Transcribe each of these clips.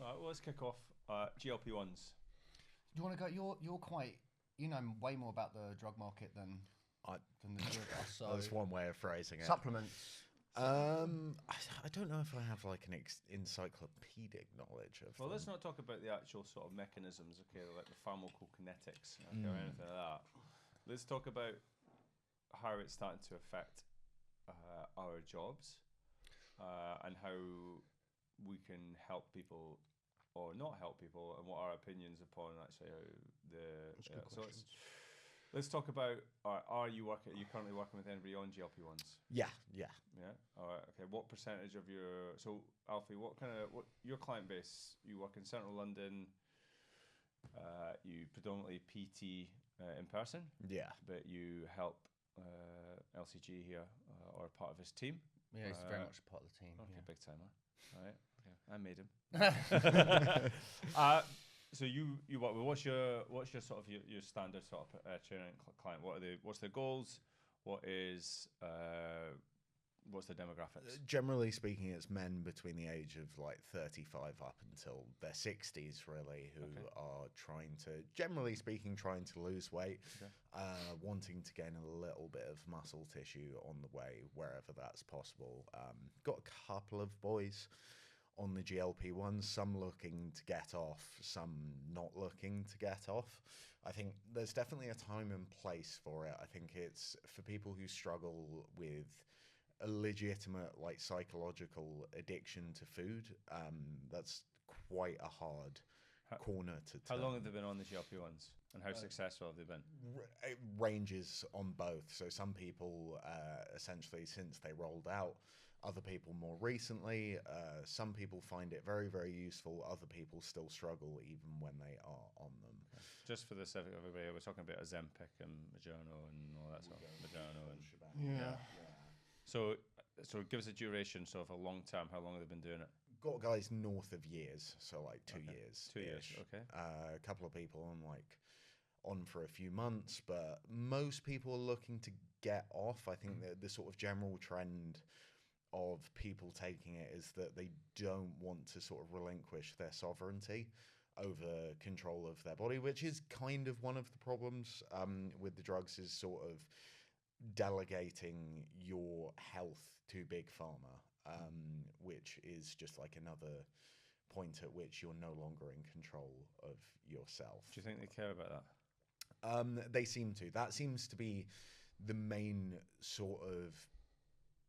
All right, well, let's kick off. GLP-1s. Do you want to go? You're quite, way more about the drug market I, than the two of us. So that's one way of phrasing it. supplements. I don't know if I have like an encyclopedic knowledge of. Well, them. let's not talk about the actual sort of mechanisms, okay, like the pharmacokinetics, okay, or anything like that. Let's talk about how it's starting to affect our jobs and how we can help people or not help people, and what our opinions upon actually how so let's talk about. Are you currently working with anybody on GLP-1s? Yeah. Yeah. All right. Okay. What percentage of Alfie? What your client base? You work in central London. You predominantly PT in person. Yeah. But you help LCG here or part of his team. Yeah, he's very much part of the team. Okay, yeah. big timer. All right. Okay, I made him. So you what? What's your sort of your standard sort of training client? What's their goals? What's their demographics? Generally speaking, it's men between the age of like 35 up until their 60s, really, who are generally speaking, trying to lose weight, wanting to gain a little bit of muscle tissue on the way, wherever that's possible. Got a couple of boys on the GLP-1s, some looking to get off, some not looking to get off. I think there's definitely a time and place for it. I think it's for people who struggle with a legitimate like psychological addiction to food. That's quite a hard corner to turn. How long have they been on the GLP-1s, and how successful have they been? It ranges on both. So some people essentially since they rolled out, other people more recently. Some people find it very, very useful. Other people still struggle even when they are on them. Just for the sake of everybody, we're talking about Ozempic and Mounjaro and all that stuff. Mounjaro and Yeah. So give us a duration. So for a long term, how long have they been doing it? Got guys north of years, so like 2 years. 2 years, okay. A couple of people on for a few months, but most people are looking to get off. I think that the sort of general trend of people taking it is that they don't want to sort of relinquish their sovereignty over control of their body, which is kind of one of the problems with the drugs, is sort of delegating your health to big pharma, which is just like another point at which you're no longer in control of yourself. Do you think they care about that? They seem to. That seems to be the main sort of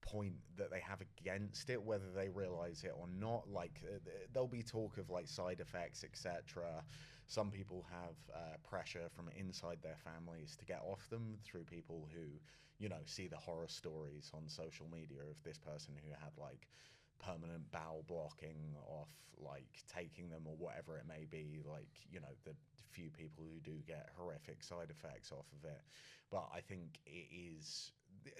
point that they have against it, whether they realize it or not. Like there'll be talk of like side effects, etc. Some people have pressure from inside their families to get off them through people who, see the horror stories on social media of this person who had like permanent bowel blocking off like taking them or whatever it may be, like, the few people who do get horrific side effects off of it. But I think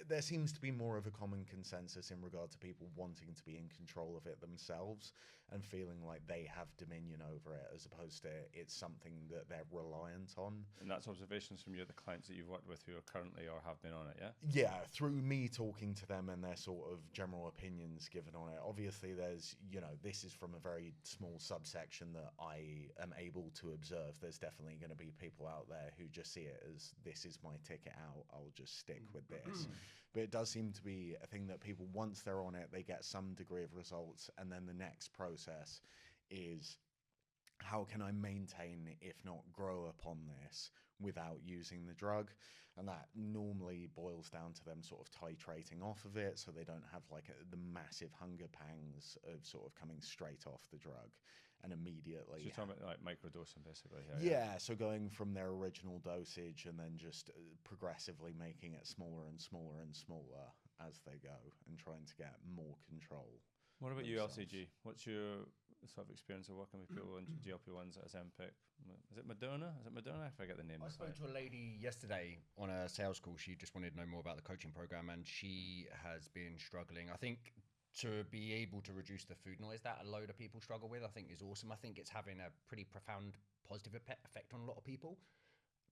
there seems to be more of a common consensus in regard to people wanting to be in control of it themselves and feeling like they have dominion over it, as opposed to it's something that they're reliant on. And that's observations from the clients that you've worked with who are currently or have been on it, yeah? Yeah, through me talking to them and their sort of general opinions given on it. Obviously, there's, this is from a very small subsection that I am able to observe. There's definitely going to be people out there who just see it as, this is my ticket out, I'll just stick with this. But it does seem to be a thing that people, once they're on it, they get some degree of results, and then the next process is, how can I maintain, if not grow upon this without using the drug? And that normally boils down to them sort of titrating off of it, so they don't have like the massive hunger pangs of sort of coming straight off the drug and immediately. So you're talking about like microdosing, basically. Yeah, so going from their original dosage and then just progressively making it smaller and smaller and smaller as they go, and trying to get more control. What about you, themselves. LCG? What's your sort of experience of working with people on GLP-1s at Ozempic? Is it Moderna? I forget the name. I spoke to a lady yesterday on a sales call. She just wanted to know more about the coaching program, and she has been struggling. I think to be able to reduce the food noise that a load of people struggle with, I think is awesome. I think it's having a pretty profound positive effect on a lot of people.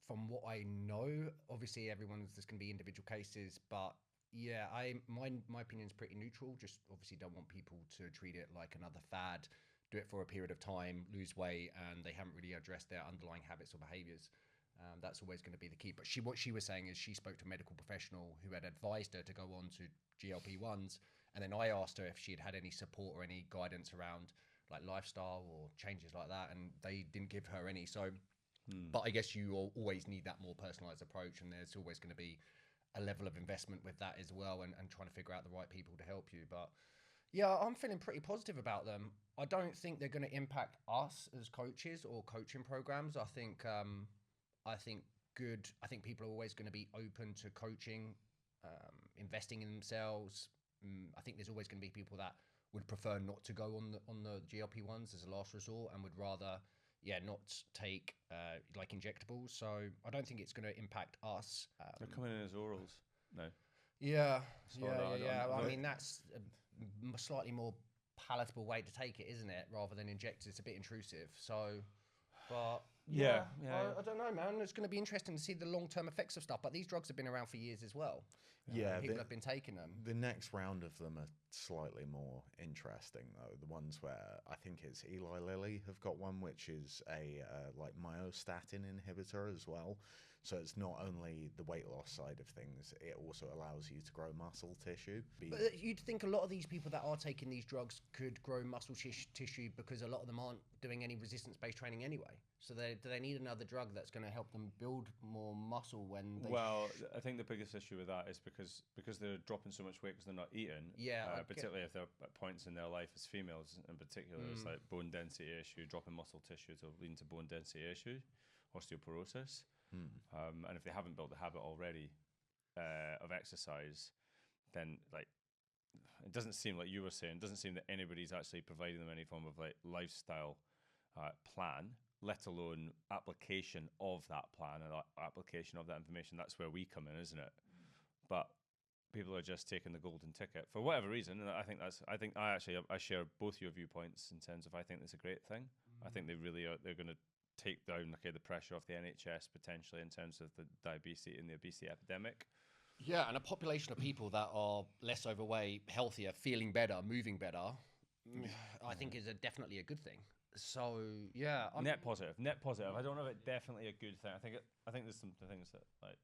From what I know, obviously there's going to be individual cases, but yeah, my opinion is pretty neutral. Just obviously don't want people to treat it like another fad do it for a period of time, lose weight, and they haven't really addressed their underlying habits or behaviors. That's always going to be the key. But what she was saying is she spoke to a medical professional who had advised her to go on to GLP-1s. And then I asked her if she had had any support or any guidance around like lifestyle or changes like that. And they didn't give her any. So, but I guess you always need that more personalized approach. And there's always going to be a level of investment with that as well, and trying to figure out the right people to help you. But yeah, I'm feeling pretty positive about them. I don't think they're going to impact us as coaches or coaching programs. I think people are always going to be open to coaching, investing in themselves. I think there's always going to be people that would prefer not to go on the GLP-1s as a last resort and would rather not take like injectables. So I don't think it's going to impact us. They're coming in as orals. No. Yeah. I I mean, that's a slightly more palatable way to take it, isn't it? Rather than inject, it's a bit intrusive. So, but I don't know, man. It's going to be interesting to see the long-term effects of stuff. But these drugs have been around for years as well. People have been taking them. The next round of them are slightly more interesting, though. The ones where I think it's Eli Lilly have got one, which is a like myostatin inhibitor as well. So it's not only the weight loss side of things, it also allows you to grow muscle tissue. But you'd think a lot of these people that are taking these drugs could grow muscle tissue because a lot of them aren't doing any resistance-based training anyway. So do they need another drug that's going to help them build more muscle when they... Well, I think the biggest issue with that is because they're dropping so much weight because they're not eating. Yeah. Particularly if they're at points in their life as females in particular. It's like bone density issue, dropping muscle tissue to lead to bone density issue, osteoporosis. And if they haven't built the habit already of exercise, then like it doesn't seem, like you were saying, it doesn't seem that anybody's actually providing them any form of like lifestyle plan, let alone application of that plan and application of that information. That's where we come in, isn't it? But people are just taking the golden ticket for whatever reason, and I share both your viewpoints in terms of I think it's a great thing. I think they really are. They're going to take down the pressure off the NHS potentially in terms of the diabetes and the obesity epidemic. Yeah, and a population of people that are less overweight, healthier, feeling better, moving better, I think is definitely a good thing. So yeah, net positive. I don't know if it's definitely a good thing. I think there's some things that like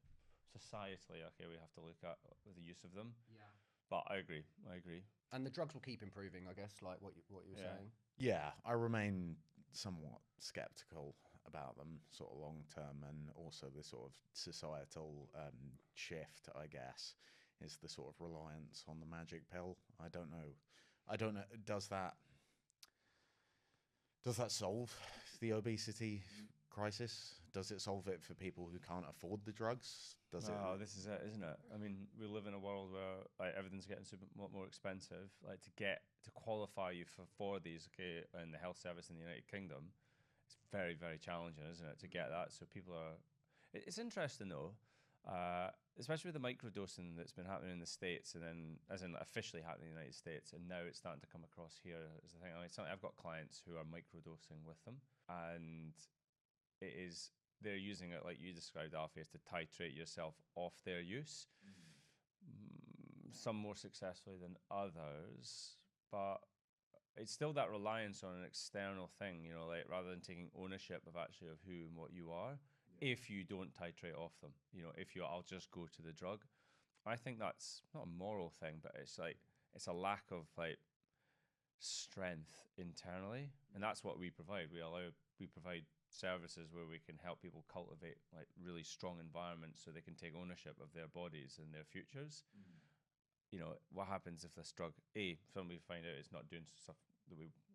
societally, we have to look at with the use of them. Yeah, but I agree. And the drugs will keep improving, I guess, like what you were saying. Yeah, I remain somewhat skeptical about them sort of long term, and also the sort of societal shift, I guess, is the sort of reliance on the magic pill. I don't know. Does that solve the obesity crisis? Does it solve it for people who can't afford the drugs? This is it, isn't it? I mean, we live in a world where like everything's getting more expensive. Like to qualify you for these, in the health service in the United Kingdom, it's very, very challenging, isn't it, to get that? So people are. It's interesting though, especially with the microdosing that's been happening in the States, and then as in officially happening in the United States, and now it's starting to come across here as the thing. I've got clients who are microdosing with them, and they're using it like you described, Alfie, is to titrate yourself off their use. Some more successfully than others, but it's still that reliance on an external thing, like rather than taking ownership of actually of who and what you are. If you don't titrate off them, I'll just go to the drug. I think that's not a moral thing, but it's a lack of like strength internally, and that's what we provide. We provide services where we can help people cultivate like really strong environments so they can take ownership of their bodies and their futures. What happens if this drug somebody find out it's not doing stuff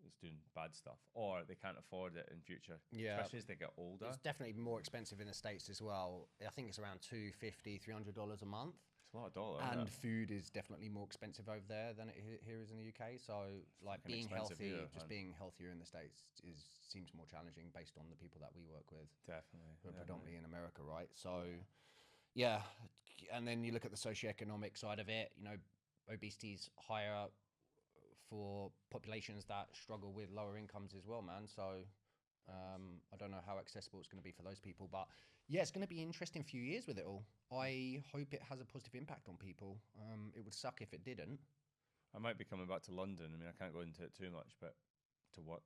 it's doing bad stuff, or they can't afford it in future, especially as they get older. It's definitely more expensive in the States as well. I think it's around $250, $300 a month. It's a lot of dollars. And food is definitely more expensive over there than it here is in the UK. So like being healthy, being healthier in the States seems more challenging based on the people that we work with. Definitely. Who are predominantly in America, right? So yeah. And then you look at the socioeconomic side of it, obesity's higher for populations that struggle with lower incomes as well, man. So I don't know how accessible it's going to be for those people, but yeah, it's going to be an interesting few years with it all. I hope it has a positive impact on people. It would suck if it didn't. I might be coming back to London. I mean, I can't go into it too much, but to work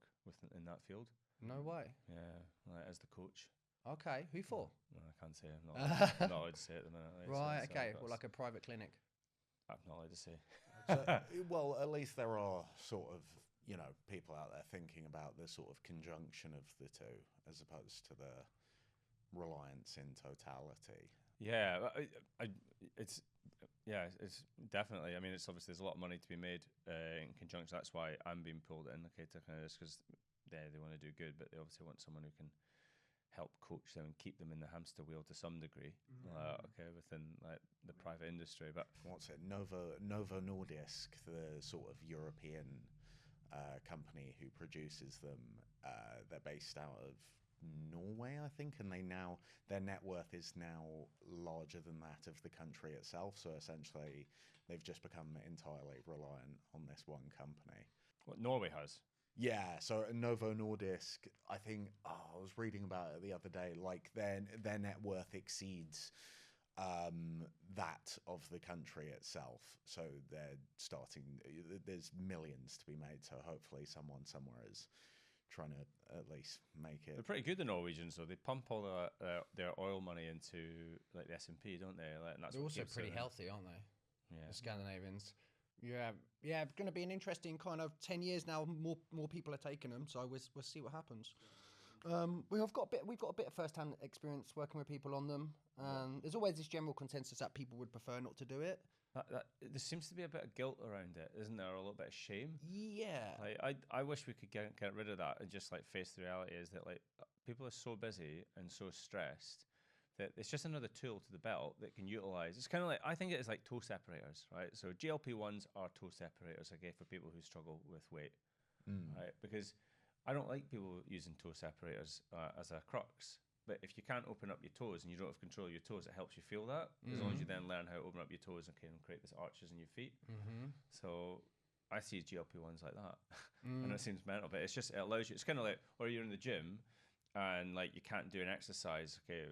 in that field. No way. Yeah, like, as the coach. Okay, who for? No, I can't say. I'm not allowed to say at the minute. Like, Right, so okay. Well, like a private clinic. I'm not allowed to say. So, well, at least there are sort of, you know, people out there thinking about the sort of conjunction of the two as opposed to the reliance in totality. Yeah, it's definitely. I mean, it's obviously there's a lot of money to be made in conjunction. That's why I'm being pulled in, okay, to kind of this, because they want to do good, but they obviously want someone who can help coach them and keep them in the hamster wheel to some degree. Okay, within like the private industry, but What's it? Novo Nordisk, the sort of European company who produces them. They're based out of Norway, I think, and their net worth is now larger than that of the country itself. So essentially, they've just become entirely reliant on this one company. what Norway has. Yeah, so Novo Nordisk, I think, I was reading about it the other day, like their net worth exceeds that of the country itself. So there's millions to be made, so hopefully someone somewhere is trying to at least make They're it. pretty good, the Norwegians, though. They pump all their oil money into like the S&P, don't they? Like, and that's They're what also keeps pretty it. healthy, aren't they? Yeah. The Scandinavians. Yeah, going to be an interesting kind of 10 years now. More people are taking them, so we'll see what happens. We've got a bit of first-hand experience working with people on them. There's always this general consensus that people would prefer not to do it. There seems to be a bit of guilt around it, isn't there? Or a little bit of shame. Yeah. Like I wish we could get rid of that and just like face the reality is that like people are so busy and so stressed that it's just another tool to the belt that can utilize. It's kind of like, I think it is like toe separators, right? So GLP-1s are toe separators, okay, for people who struggle with weight, right? Because I don't like people using toe separators as a crux. But if you can't open up your toes and you don't have control of your toes, it helps you feel that. As long as you then learn how to open up your toes and create this arches in your feet. So I see GLP-1s like that. And it seems mental, but it's just, it allows you, it's kind of like, or you're in the gym and like you can't do an exercise, okay,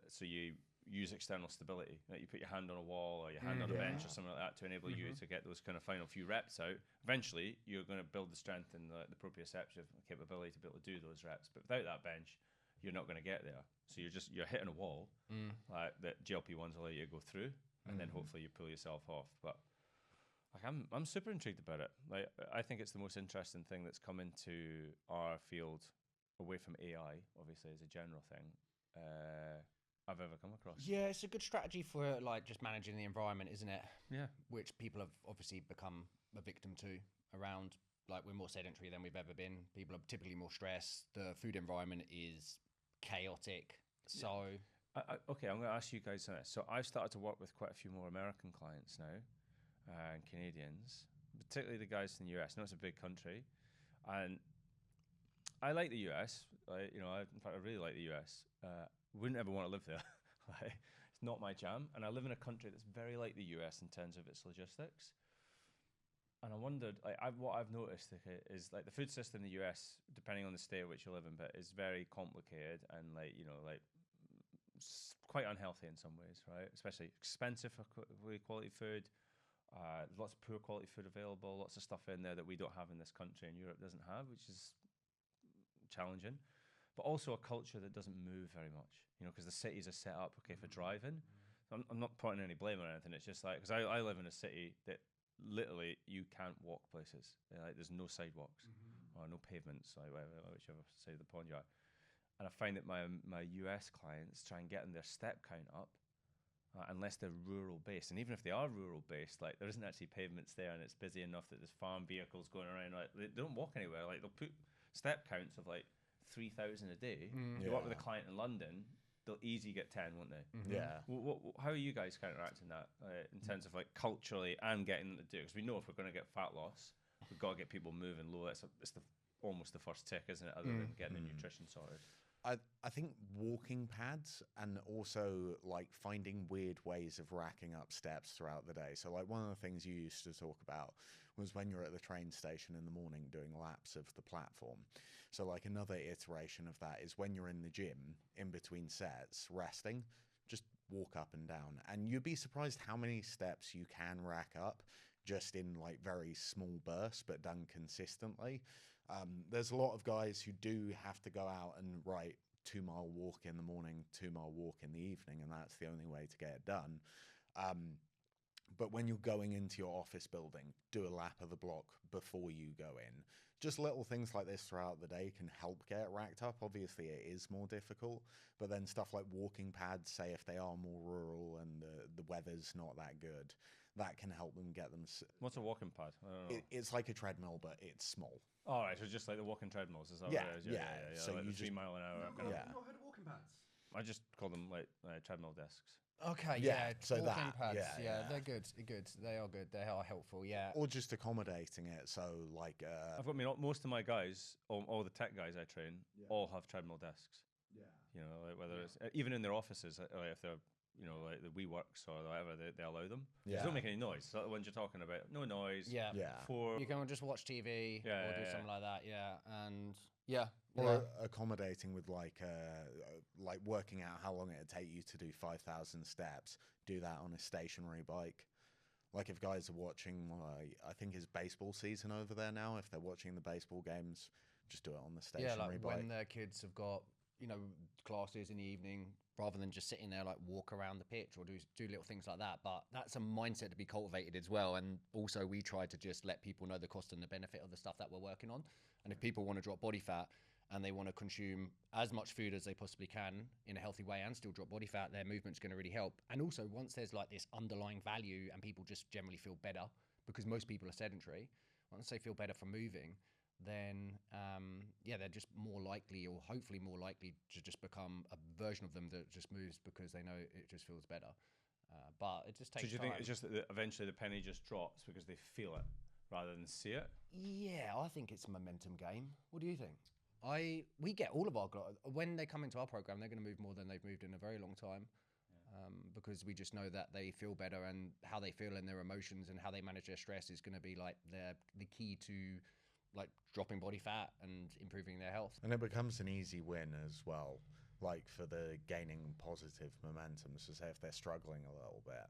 so you use external stability. Like you put your hand on a wall or your hand on a bench or something like that to enable you to get those kind of final few reps out. Eventually, you're going to build the strength and the proprioceptive capability to be able to do those reps. But without that bench, you're not going to get there. So you're hitting a wall like that GLP-1s allow you to go through, and then hopefully you pull yourself off. But like I'm super intrigued about it. Like I think it's the most interesting thing that's come into our field away from AI, obviously as a general thing, I've ever come across. Yeah, it's a good strategy for like just managing the environment, isn't it? Yeah. Which people have obviously become a victim to around. Like we're more sedentary than we've ever been. People are typically more stressed. The food environment is chaotic. So okay, I'm going to ask you guys on this. So I've started to work with quite a few more American clients now, and Canadians, particularly the guys in the US. I know it's a big country, and I like the US. In fact, I really like the US. Wouldn't ever want to live there. It's not my jam. And I live in a country that's very like the US in terms of its logistics. And I wondered, what I've noticed is like the food system in the US, depending on the state which you live in, but is very complicated and quite unhealthy in some ways, right? Especially expensive for quality food. Lots of poor quality food available. Lots of stuff in there that we don't have in this country and Europe doesn't have, which is challenging. But also a culture that doesn't move very much, because the cities are set up, okay, for driving. So I'm not putting any blame on anything. It's just like, because I live in a city that literally you can't walk places. Like there's no sidewalks or no pavements, like whichever side of the pond you are. And I find that my US clients try and get their step count up unless they're rural based. And even if they are rural based, like there isn't actually pavements there and it's busy enough that there's farm vehicles going around. Like they don't walk anywhere. Like they'll put step counts of like 3,000 a day. You work with a client in London, they'll easily get 10, won't they? Yeah. How are you guys counteracting that in terms of like culturally and getting them to do it? Because we know if we're going to get fat loss, we've got to get people moving low. It's almost the first tick, isn't it? Other than getting the nutrition sorted. I think walking pads and also like finding weird ways of racking up steps throughout the day. So like one of the things you used to talk about was when you're at the train station in the morning doing laps of the platform. So like another iteration of that is when you're in the gym in between sets resting, just walk up and down. And you'd be surprised how many steps you can rack up just in like very small bursts, but done consistently. There's a lot of guys who do have to go out and write 2-mile walk in the morning, 2-mile walk in the evening, and that's the only way to get it done. But when you're going into your office building, do a lap of the block before you go in. Just little things like this throughout the day can help get it racked up. Obviously, it is more difficult, but then stuff like walking pads, say if they are more rural and the weather's not that good, that can help them get them. What's a walking pad? I don't know. It's like a treadmill, but it's small. All right, so just like the walking treadmills, is that Yeah, what it is? yeah. So like you the 3 mile an hour. Kind of, Yeah. I've not heard of walking pads. I just call them like treadmill desks. Okay, Yeah, so walking that, pads, yeah. they're good. They are good. They are helpful. Yeah. Or just accommodating it. So like, I've got most of my guys, all the tech guys I train, all have treadmill desks. yeah. You know, like whether it's even in their offices, if they're like the WeWorks or whatever, they allow them. Yeah. Just don't make any noise. So the ones you're talking about, no noise. Yeah. Yeah. For You can just watch TV Yeah, or yeah, do yeah. something like that. Yeah. And yeah. Or accommodating with like working out how long it'd take you to do 5,000 steps. Do that on a stationary bike. Like if guys are watching, I think it's baseball season over there now. If they're watching the baseball games, just do it on the stationary like bike. when their kids have got classes in the evening, rather than just sitting there like walk around the pitch or do little things like that. But that's a mindset to be cultivated as well. And also we try to just let people know the cost and the benefit of the stuff that we're working on. And if people want to drop body fat and they want to consume as much food as they possibly can in a healthy way and still drop body fat, their movement's going to really help. And also once there's like this underlying value and people just generally feel better, because most people are sedentary, once they feel better from moving, then they're just more likely, or hopefully more likely, to just become a version of them that just moves because they know it just feels better. But it just takes time. So do you think it's just that eventually the penny just drops because they feel it rather than see it? Yeah, I think it's a momentum game. What do you think? We get all of our when they come into our program, they're going to move more than they've moved in a very long time, because we just know that they feel better, and how they feel and their emotions and how they manage their stress is going to be like the key to like dropping body fat and improving their health. And it becomes an easy win as well, like for the gaining positive momentum. So say if they're struggling a little bit,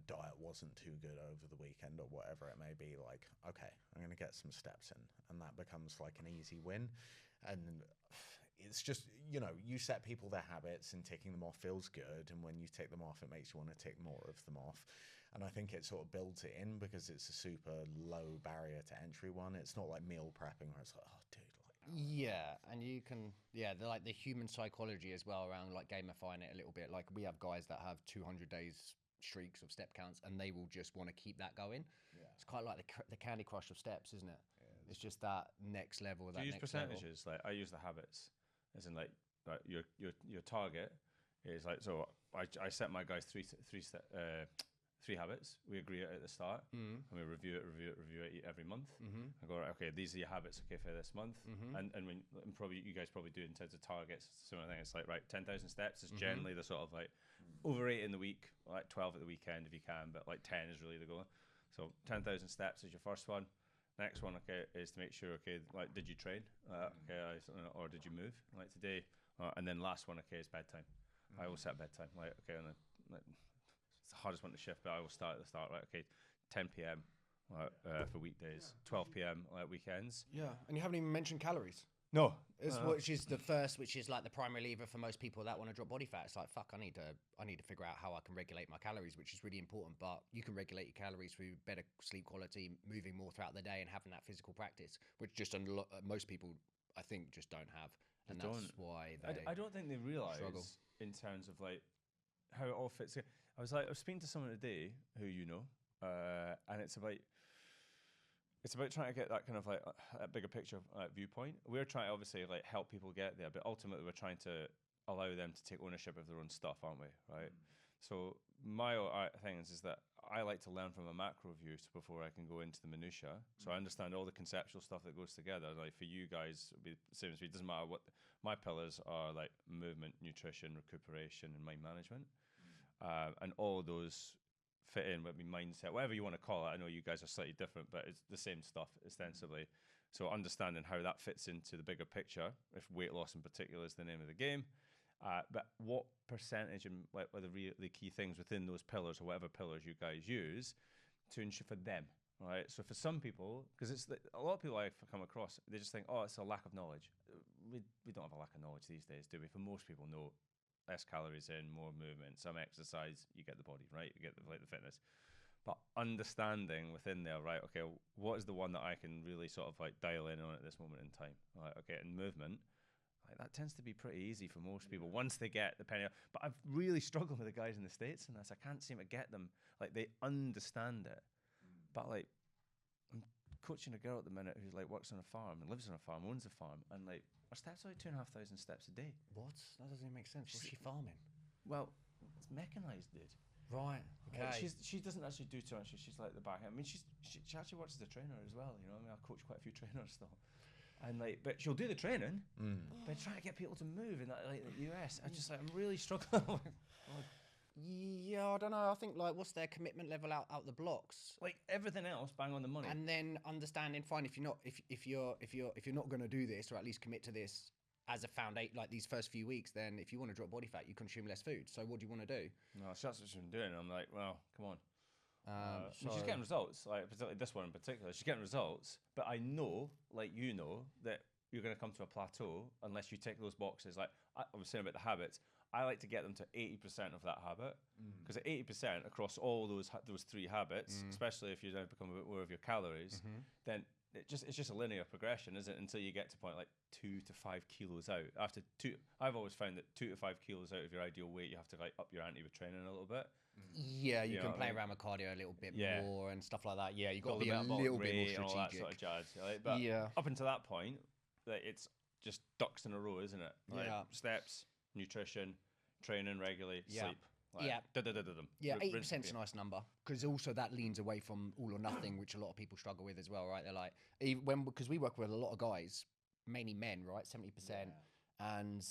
diet wasn't too good over the weekend or whatever it may be, like, okay, I'm going to get some steps in. And that becomes like an easy win. And it's just, you set people their habits, and ticking them off feels good. And when you tick them off, it makes you want to tick more of them off. And I think it sort of builds it in because it's a super low barrier to entry one. It's not like meal prepping where it's like, oh, dude. Yeah, and you can, like the human psychology as well around like gamifying it a little bit. Like we have guys that have 200 days streaks of step counts, and they will just want to keep that going. Yeah. It's quite like the Candy Crush of steps, isn't it? Yeah, it's just that next level. Do you use percentages? Like I use the habits, as in like your target is like, so I set my guys three habits. We agree it at the start, and we review it every month. I go, right, okay, these are your habits, okay, for this month, and probably you guys probably do in terms of targets. Similar thing. It's like, right, 10,000 steps is generally the sort of like over 8 in the week, like 12 at the weekend if you can, but like 10 is really the goal. So 10,000 steps is your first one. Next one, okay, is to make sure, okay, like, did you train? Or did you move? Like today, and then last one, okay, is bedtime. I will set bedtime. Like, okay, it's the hardest one to shift, but I will start at the start. Right, okay, 10 p.m. For weekdays, 12 p.m. Weekends. Yeah, and you haven't even mentioned calories. No, which is the first, which is like the primary lever for most people that want to drop body fat. It's like, fuck, I need to figure out how I can regulate my calories, which is really important. But you can regulate your calories through better sleep quality, moving more throughout the day, and having that physical practice, which just most people, I think, just don't have. And that's why I don't think they realise struggle. In terms of like how it all fits. I was speaking to someone today who and it's about trying to get that kind of like a bigger picture viewpoint. We're trying to obviously like help people get there, but ultimately we're trying to allow them to take ownership of their own stuff, aren't we? Right. So my thing is that I like to learn from a macro view before I can go into the minutia. So I understand all the conceptual stuff that goes together. Like for you guys, it'll be the same as me. It doesn't matter what my pillars are, like movement, nutrition, recuperation, and mind management, and all those fit in with my mindset, whatever you want to call it. I know you guys are slightly different, but it's the same stuff ostensibly. So understanding how that fits into the bigger picture, if weight loss in particular is the name of the game, but what percentage and what are the key things within those pillars or whatever pillars you guys use to ensure for them, right? So for some people, because a lot of people I've come across, they just think, oh, it's a lack of knowledge. We don't have a lack of knowledge these days, do we? For most people, no. Less calories in, more movement, some exercise, you get the body, right? You get the fitness. But understanding within there, right? Okay, what is the one that I can really sort of like dial in on at this moment in time? Right, okay, and movement, like that tends to be pretty easy for most people once they get the penny. But I've really struggled with the guys in the States and this. I can't seem to get them. Like they understand it, but like I'm coaching a girl at the minute who like works on a farm and lives on a farm, owns a farm, and like her steps are like 2,500 steps a day. What? That doesn't even make sense. What's she farming? Well, it's mechanized, dude. Right. Okay. She doesn't actually do too much. She's like the back end. I mean, she actually works as a trainer as well. You know, I mean, I coach quite a few trainers still, and like, but she'll do the training. But trying to get people to move in that like the US, I'm I'm really struggling. Yeah, I don't know. I think like, what's their commitment level out the blocks? Like everything else, bang on the money. And then understanding, fine, if you're not going to do this, or at least commit to this as a foundation, like these first few weeks, then if you want to drop body fat, you consume less food. So what do you want to do? No, that's what she's been doing. I'm like, well, come on. So she's getting results, like particularly this one in particular. She's getting results, but I know, like you know, that you're going to come to a plateau unless you tick those boxes. Like I was saying about the habits, I like to get them to 80% of that habit, because at 80% across all those three habits, especially if you now become a bit more of your calories, then it's just a linear progression, isn't it? Until you get to point like 2 to 5 kilos out. After I've always found that 2 to 5 kilos out of your ideal weight, you have to like up your ante with training a little bit. Yeah, you can play around with cardio a little bit more and stuff like that. Yeah, you've got to be a little bit more strategic. And all that sort of jazz. Right? But up until that point, like, it's just ducks in a row, isn't it? Like, steps, nutrition, training regularly, sleep. Like, 80% is a nice number, because also that leans away from all or nothing, which a lot of people struggle with as well, right? They're like, because we work with a lot of guys, mainly men, right? 70%, and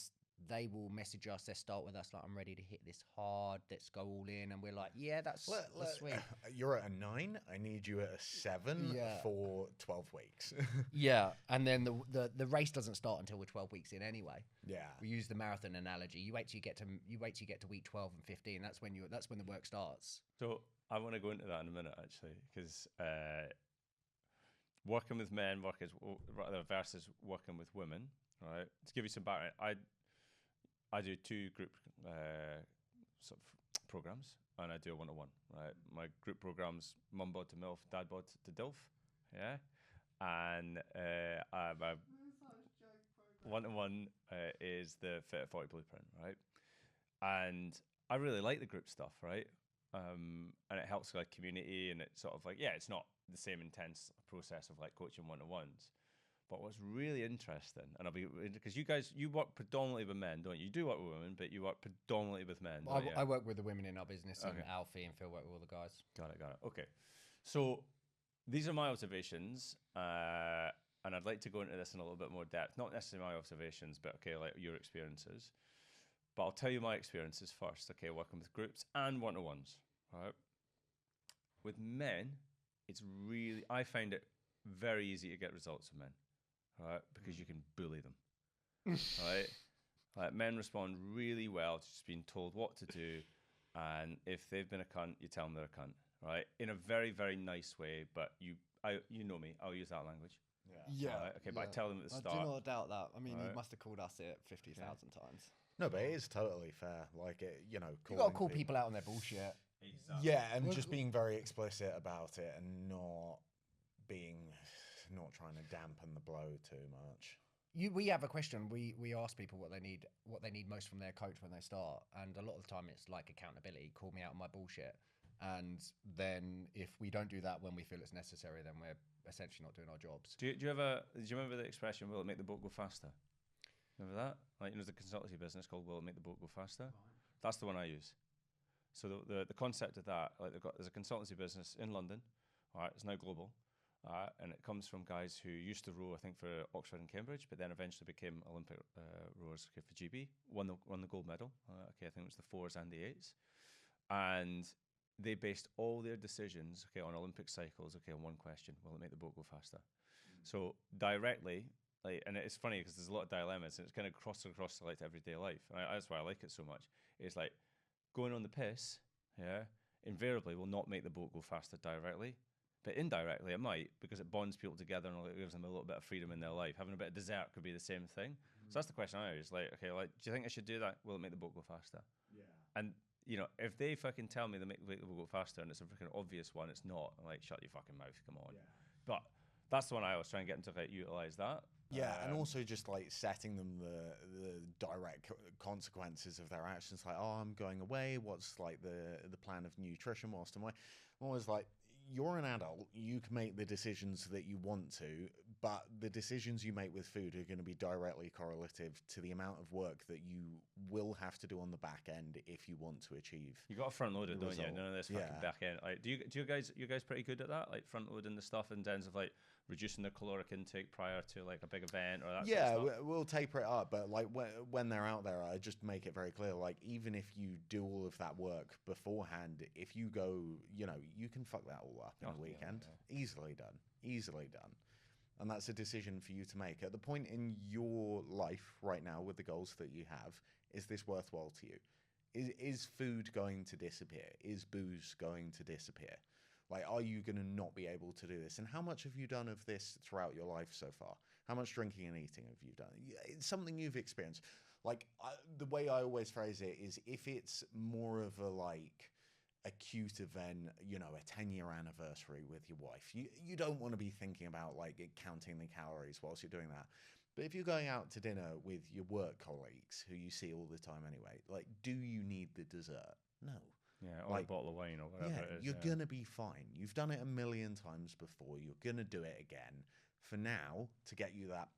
they will message us. They start with us like, I'm ready to hit this hard. Let's go all in. And we're like, yeah, that's sweet. You're at a 9. I need you at a 7 for 12 weeks. Yeah. And then the race doesn't start until we're 12 weeks in anyway. Yeah. We use the marathon analogy. You wait till you get to week 12 and 15. That's when the work starts. So I want to go into that in a minute, actually, because working with men versus working with women, right? To give you some background, I do 2 group sort of programs, and I do a 1-to-1. Right, my group programs mum bod to milf, dad bod to dilf, and my 1-to-1 is the Fit at 40 blueprint, right? And I really like the group stuff, right? And it helps like community, and it's sort of like it's not the same intense process of like coaching 1-to-1s. But what's really interesting, and I'll be, because you work predominantly with men, don't you? You do work with women, but you work predominantly with men. I work with the women in our business, and Alfie and Phil work with all the guys. Got it. Okay. So these are my observations, and I'd like to go into this in a little bit more depth. Not necessarily my observations, but like your experiences. But I'll tell you my experiences first, okay, working with groups and 1-to-1s, right? With men, I find it very easy to get results with men. Right, because you can bully them, right? Like men respond really well to just being told what to do, and if they've been a cunt, you tell them they're a cunt, right? In a very, very nice way, but you know me, I'll use that language. Yeah. Right? Okay, but I tell them at the start. I do not doubt that. I mean, you must have called us it 50,000 times. No, but it is totally fair. Like, you got to call people out on their bullshit. Exactly. Yeah, and just being very explicit about it, and not trying to dampen the blow too much. We have a question. We ask people what they need most from their coach when they start, and a lot of the time it's like accountability. Call me out on my bullshit. And then if we don't do that when we feel it's necessary, then we're essentially not doing our jobs. Do you remember the expression, will it make the boat go faster? Remember that? Like, there's a consultancy business called Will It Make the Boat Go Faster? Right. That's the one I use. So the concept of that, like there's a consultancy business in London, all right, it's now global, and it comes from guys who used to row, I think, for Oxford and Cambridge, but then eventually became Olympic rowers for GB, won the gold medal. I think it was the 4s and the 8s, and they based all their decisions, on Olympic cycles, on one question: will it make the boat go faster? So directly, like, and it's funny because there's a lot of dilemmas, and it's kind of across to like everyday life. That's why I like it so much. It's like going on the piss, invariably will not make the boat go faster directly. But indirectly, it might, because it bonds people together and it gives them a little bit of freedom in their life. Having a bit of dessert could be the same thing. So that's the question I always like. Okay, like, do you think I should do that? Will it make the boat go faster? Yeah. And if they fucking tell me they make the boat go faster and it's a freaking obvious one, it's not. I'm like, shut your fucking mouth, come on. Yeah. But that's the one I always try and get them to like utilize that. Yeah, and also just like setting them the direct consequences of their actions. Like, oh, I'm going away. What's like the plan of nutrition whilst I'm away? I'm always like, you're an adult. You can make the decisions that you want to, but the decisions you make with food are going to be directly correlative to the amount of work that you will have to do on the back end if you want to achieve. You got to front load it, don't you? None of this fucking Yeah. back end. Like, do you guys pretty good at that? Like front loading the stuff in terms of like reducing their caloric intake prior to like a big event or that. Yeah, sort of stuff? we'll taper it up, but like when they're out there, I just make it very clear. Like even if you do all of that work beforehand, if you go, you can fuck that all up in a weekend. Yeah. Easily done. And that's a decision for you to make. At the point in your life right now with the goals that you have, is this worthwhile to you? Is food going to disappear? Is booze going to disappear? Like, are you going to not be able to do this? And how much have you done of this throughout your life so far? How much drinking and eating have you done? It's something you've experienced. Like, the way I always phrase it is if it's more of a, like, acute event, a 10-year anniversary with your wife, you don't want to be thinking about, like, counting the calories whilst you're doing that. But if you're going out to dinner with your work colleagues who you see all the time anyway, like, do you need the dessert? No. Yeah, or like, a bottle of wine or whatever it is. You're going to be fine. You've done it a million times before. You're going to do it again. For now, to get you that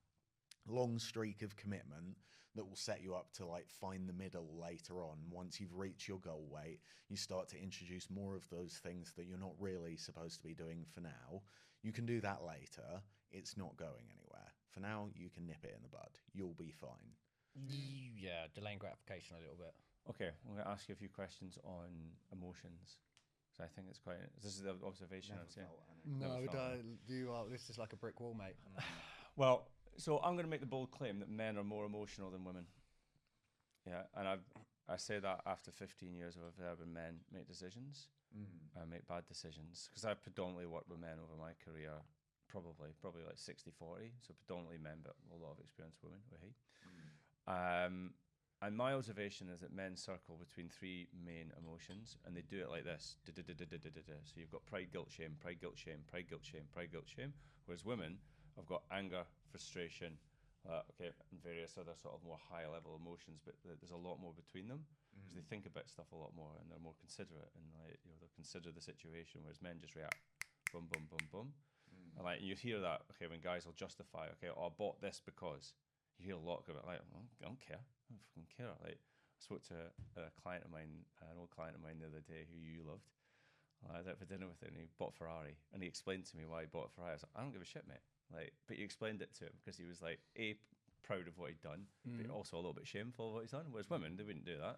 long streak of commitment that will set you up to like find the middle later on. Once you've reached your goal weight, you start to introduce more of those things that you're not really supposed to be doing for now. You can do that later. It's not going anywhere. For now, you can nip it in the bud. You'll be fine. Yeah, delaying gratification a little bit. Okay, I'm going to ask you a few questions on emotions. So I think it's quite. This is the observation I'm saying. No, this is like a brick wall, mate. Well, so I'm going to make the bold claim that men are more emotional than women. Yeah, and I say that after 15 years of observing men make decisions, make bad decisions, because I've predominantly worked with men over my career, probably like 60-40, so predominantly men, but a lot of experienced women. And my observation is that men circle between three main emotions, and they do it like this. So you've got pride, guilt, shame, pride, guilt, shame, pride, guilt, shame, pride, guilt, shame. Whereas women have got anger, frustration, and various other sort of more high-level emotions, but there's a lot more between them because they think about stuff a lot more and they're more considerate and they'll consider the situation, whereas men just react, boom, boom, boom, boom. And you hear that, when guys will justify, I bought this because. You hear a lot of it like, I don't care. I don't fucking care. Like, I spoke to a client of mine, an old client of mine the other day who you loved. I was out for dinner with him and he bought a Ferrari. And he explained to me why he bought a Ferrari. I was like, I don't give a shit, mate. Like, but you explained it to him because he was like, A, proud of what he'd done, but also a little bit shameful of what he's done. Whereas women, they wouldn't do that.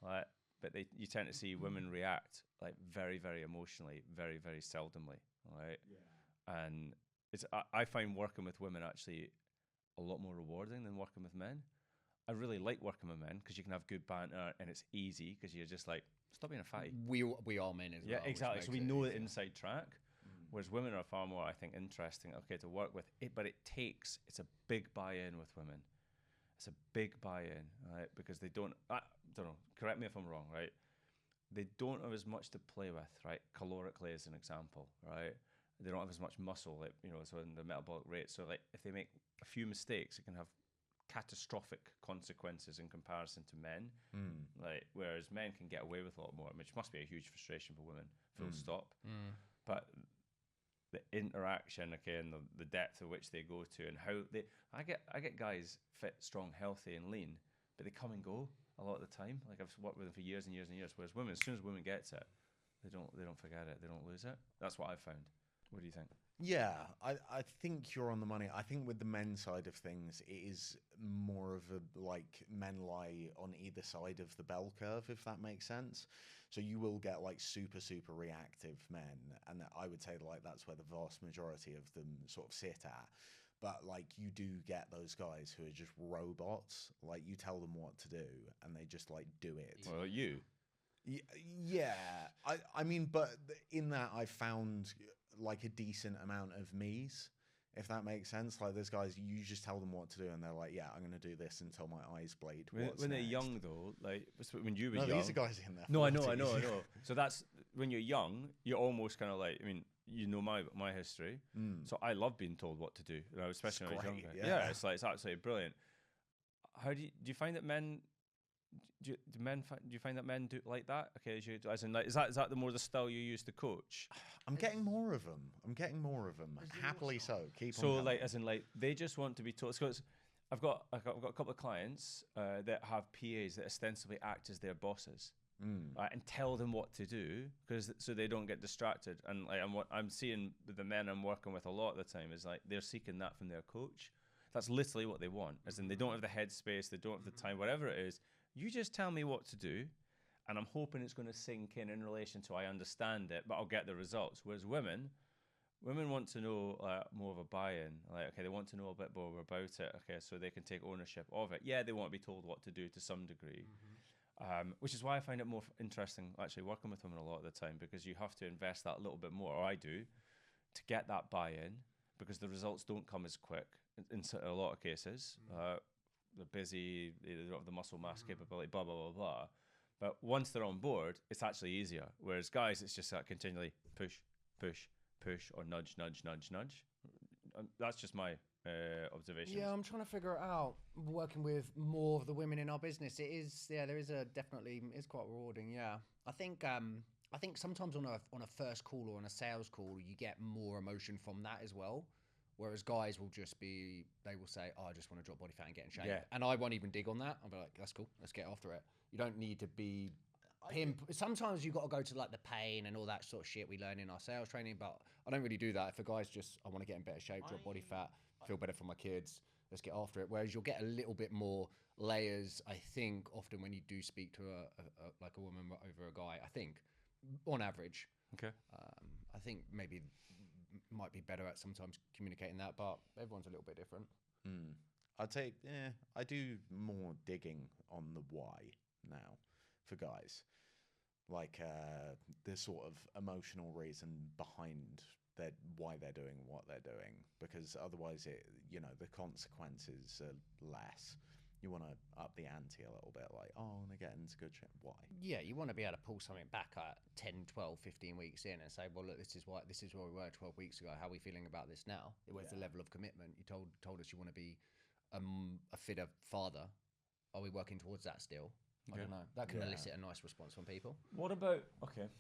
Like, but you tend to see women react like very, very emotionally, very, very seldomly. Right? Yeah. And I find working with women actually a lot more rewarding than working with men. I really like working with men because you can have good banter and it's easy because you're just like, stop being a fatty. We are men as well. Yeah, exactly. So we know the inside track. Whereas women are far more, I think, interesting, to work with. But it's a big buy-in with women. It's a big buy-in, right? Because they don't, I don't know, correct me if I'm wrong, right? They don't have as much to play with, right? Calorically as an example, right? They don't have as much muscle, so in the metabolic rate. So if they make a few mistakes, it can have catastrophic consequences in comparison to men. Whereas men can get away with a lot more, which must be a huge frustration for women, full stop. But the interaction, and the depth of which they go to and how I get guys fit, strong, healthy and lean, but they come and go a lot of the time. Like I've worked with them for years and years and years. Whereas women, as soon as women gets it, they don't forget it. They don't lose it. That's what I've found. What do you think? Yeah, I think you're on the money. I think with the men's side of things, it is more of a men lie on either side of the bell curve, if that makes sense. So you will get super, super reactive men, and I would say that's where the vast majority of them sort of sit at. But you do get those guys who are just robots. You tell them what to do, and they just do it. Well, you. Yeah, I mean, but in that I found like a decent amount of me's, if that makes sense. Like there's guys, you just tell them what to do and they're like, yeah, I'm going to do this until my eyes bleed. When they're young though, like when you were young. These are guys in their No, 40s. I know. So that's when you're young, you're almost kind of like, I mean, you know my history. So I love being told what to do, especially when I was younger. Yeah, it's absolutely brilliant. How do you find that men? Do you find that men do like that? Okay, as in like, is that the more the style you use to coach? I'm getting more of them. Happily so. Keep so on like, as in like, they just want to be told. So I've got a couple of clients that have PAs that ostensibly act as their bosses. And tell them what to do so they don't get distracted. And like I'm seeing with the men I'm working with a lot of the time is like they're seeking that from their coach. That's literally what they want. As in they don't have the headspace, they don't have the time, whatever it is. You just tell me what to do, and I'm hoping it's going to sink in relation to I understand it, but I'll get the results. Whereas women want to know more of a buy-in. Like, okay, they want to know a bit more about it. Okay, so they can take ownership of it. Yeah, they want to be told what to do to some degree. Which is why I find it more interesting actually working with women a lot of the time, because you have to invest that little bit more, or I do, to get that buy-in, because the results don't come as quick in a lot of cases. They're busy, they don't have the muscle mass capability, blah, blah, blah, blah. But once they're on board, it's actually easier. Whereas guys, it's just like continually push, or nudge. That's just my observation. Yeah, I'm trying to figure it out. Working with more of the women in our business, there is it's quite rewarding. Yeah, I think sometimes on a first call or on a sales call, you get more emotion from that as well. Whereas guys will they will say, oh, I just want to drop body fat and get in shape. Yeah. And I won't even dig on that. I'll be like, that's cool, let's get after it. You don't need to be sometimes you've got to go to like the pain and all that sort of shit we learn in our sales training, but I don't really do that. If a guy's just, I want to get in better shape, drop body fat, feel better for my kids, let's get after it. Whereas you'll get a little bit more layers, I think, often when you do speak to a woman over a guy, I think, on average. Okay. I think maybe might be better at sometimes communicating that, but everyone's a little bit different. I'd say, I do more digging on the why now for guys. Like the sort of emotional reason behind why they're doing what they're doing, because otherwise the consequences are less. You want to up the ante a little bit, like, oh, I want to get into good shape. Why? Yeah, you want to be able to pull something back at 10, 12, 15 weeks in and say, well, look, this is where we were 12 weeks ago. How are we feeling about this now? Where's the level of commitment? You told us you want to be a fitter father. Are we working towards that still? I don't know. That can elicit a nice response from people. What about, okay,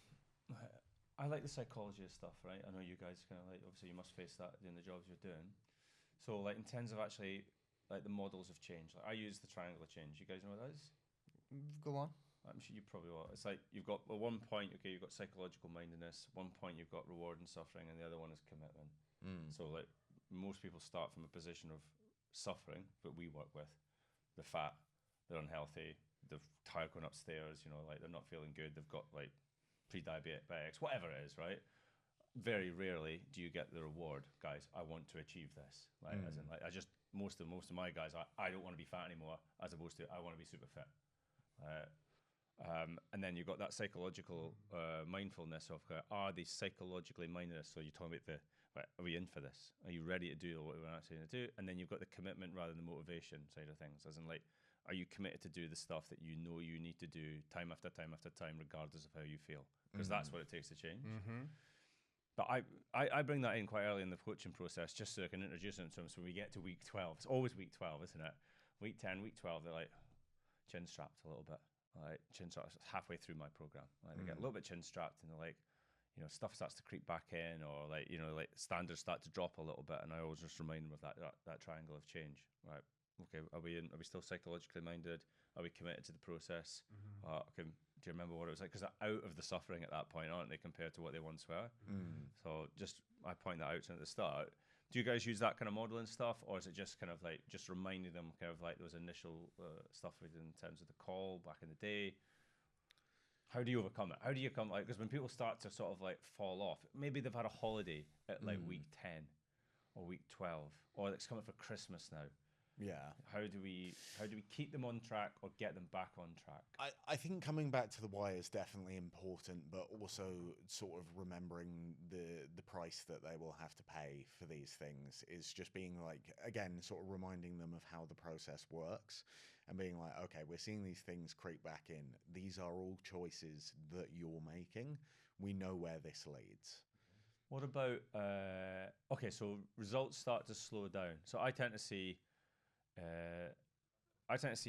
I like the psychology of stuff, right? I know you guys kind of like, obviously you must face that in the jobs you're doing. So like in terms of actually, like the models of change. Like I use the triangle of change. You guys know what that is? Go on. I'm sure you probably will. It's like you've got at one point, okay, you've got psychological mindedness. One point you've got reward and suffering, and the other one is commitment. So like most people start from a position of suffering, but we work with the fat, they're unhealthy, they're tired going upstairs, like they're not feeling good, they've got like pre-diabetics, whatever it is, right? Very rarely do you get the reward, guys. I want to achieve this, like as in like most of my guys, I don't want to be fat anymore, as opposed to I want to be super fit. And then you've got that psychological mindfulness of are they psychologically minded? So you're talking about are we in for this? Are you ready to do what we're actually going to do? And then you've got the commitment rather than the motivation side of things, as in like, are you committed to do the stuff that you know you need to do time after time after time, regardless of how you feel? Because that's what it takes to change. But I bring that in quite early in the coaching process, just so I can introduce them to them. So when we get to week 12, it's always week 12, isn't it? Week 10, week 12, they're like chin strapped a little bit. Like chin strapped halfway through my program. Like they get a little bit chin strapped, and they're like, stuff starts to creep back in, or like like standards start to drop a little bit. And I always just remind them of that triangle of change. Right? Okay, are we still psychologically minded? Are we committed to the process? Okay, do you remember what it was like? Because they're out of the suffering at that point, aren't they, compared to what they once were? So I point that out at the start. Do you guys use that kind of modeling stuff, or is it just kind of like just reminding them kind of like those initial stuff in terms of the call back in the day? How do you overcome it? How do you come, like, because when people start to sort of like fall off, maybe they've had a holiday at like week 10 or week 12, or it's coming for Christmas now. Yeah. How do we keep them on track or get them back on track? I think coming back to the why is definitely important, but also sort of remembering the price that they will have to pay for these things is just being like, again, sort of reminding them of how the process works and being like, okay, we're seeing these things creep back in. These are all choices that you're making. We know where this leads. What about okay? So results start to slow down. So I tend to see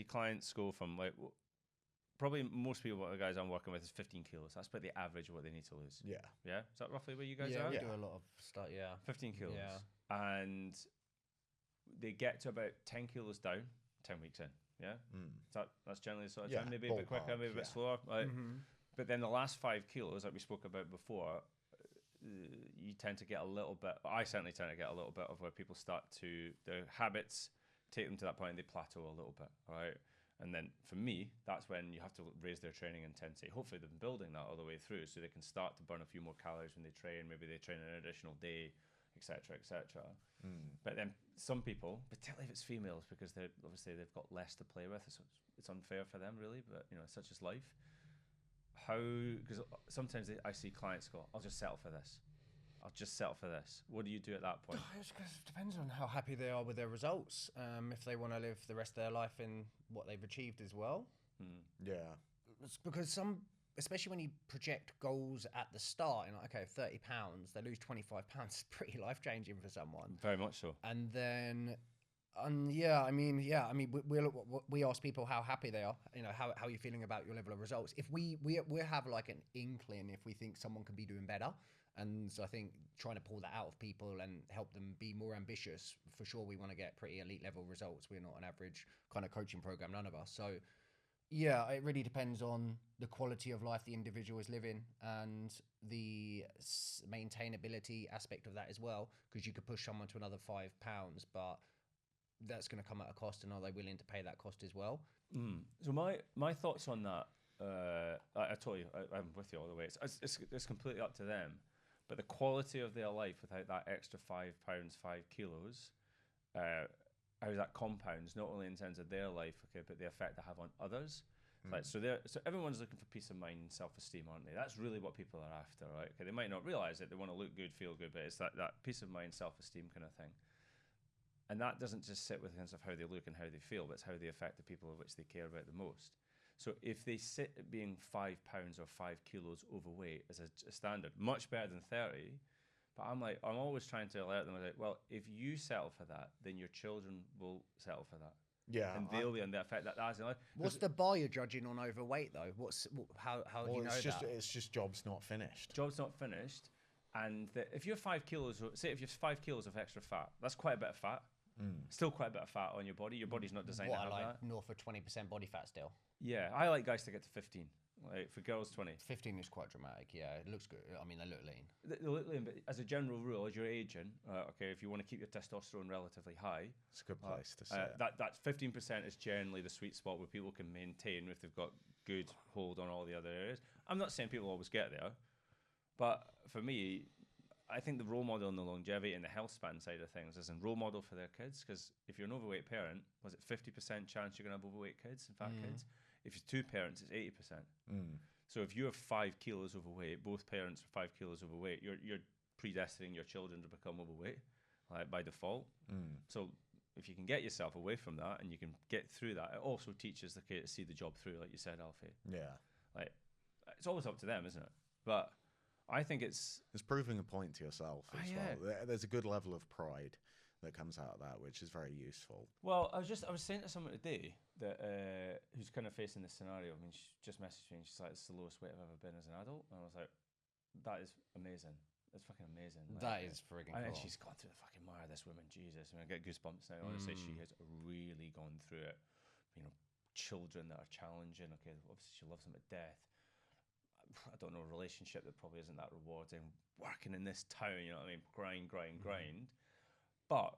clients go from like probably most people, the guys I'm working with, is 15 kilos. That's about the average of what they need to lose. Yeah. Yeah. Is that roughly where you guys Yeah, are? we do a lot of stuff. Yeah, 15 kilos. Yeah. And they get to about 10 kilos down 10 weeks in. Yeah. That's generally the sort of time. Maybe a bit quicker, maybe a bit slower. Like, but then the last 5 kilos, like we spoke about before, you tend to get a little bit. I certainly tend to get a little bit of where people start to their habits take them to that point and they plateau a little bit, right? And then for me, that's when you have to raise their training intensity. Hopefully they've been building that all the way through so they can start to burn a few more calories when they train. Maybe they train an additional day, etc., etc. But then some people, particularly if it's females, because they're obviously they've got less to play with, so it's unfair for them really, but you know, such is life. Because sometimes I see clients go, I'll just settle for this. What do you do at that point? It depends on how happy they are with their results. If they want to live the rest of their life in what they've achieved as well. Yeah. It's because especially when you project goals at the start, and like, okay, 30 pounds, they lose 25 pounds, it's pretty life changing for someone. Very much so. And then, we ask people how happy they are. You know, how are you feeling about your level of results? If we have like an inkling if we think someone can be doing better. And so I think trying to pull that out of people and help them be more ambitious, for sure we want to get pretty elite level results. We're not an average kind of coaching program, none of us. So yeah, it really depends on the quality of life the individual is living and the maintainability aspect of that as well, because you could push someone to another 5 pounds, but that's going to come at a cost, and are they willing to pay that cost as well? So my thoughts on that, I told you, I'm with you all the way. It's completely up to them. But the quality of their life without that extra 5 pounds, 5 kilos, how that compounds not only in terms of their life, okay, but the effect they have on others. Like so everyone's looking for peace of mind and self-esteem, aren't they? That's really what people are after, right? Okay, they might not realize it. They want to look good, feel good, but it's that peace of mind, self-esteem kind of thing. And that doesn't just sit with the sense of how they look and how they feel, but it's how they affect the people of which they care about the most. So if they sit at being 5 pounds or 5 kilos overweight as a standard, much better than 30, but I'm always trying to alert them, like, well, if you settle for that, then your children will settle for that. Yeah. And they'll be on the effect that has in life. What's the bar you're judging on overweight though? How do you know that? It's just job's not finished. Job's not finished. And if you're 5 kilos, say if you have 5 kilos of extra fat, that's quite a bit of fat. Still quite a bit of fat on your body. Your body's not designed to have that. North of 20% body fat still? Yeah, I like guys to get to 15. Like for girls, 20. 15 is quite dramatic. Yeah, it looks good. I mean, they look lean. They look lean, but as a general rule, as you're aging, okay, if you want to keep your testosterone relatively high, it's a good place to sit. That 15% is generally the sweet spot where people can maintain if they've got good hold on all the other areas. I'm not saying people always get there, but for me, I think the role model and the longevity and the health span side of things is a role model for their kids, because if you're an overweight parent, was it 50% chance you're going to have overweight kids and fat kids? If it's 2 parents, it's 80%. So if you have 5 kilos overweight, both parents are 5 kilos overweight, you're predestining your children to become overweight, like by default. So if you can get yourself away from that and you can get through that, it also teaches the kid to see the job through, like you said, Alfie. Yeah. Like it's always up to them, isn't it? But I think it's proving a point to yourself as well. There's a good level of pride that comes out of that, which is very useful. Well, I was saying to someone today that who's kind of facing this scenario. I mean, she just messaged me and she's like, "It's the lowest weight I've ever been as an adult," and I was like, "That is amazing. That's fucking amazing." Like, that is frigging cool. And she's gone through the fucking mire. This woman, Jesus, I mean, I get goosebumps now. Honestly, she has really gone through it. You know, children that are challenging. Okay, obviously she loves them to death. I don't know, a relationship that probably isn't that rewarding, working in this town, you know what I mean, grind. But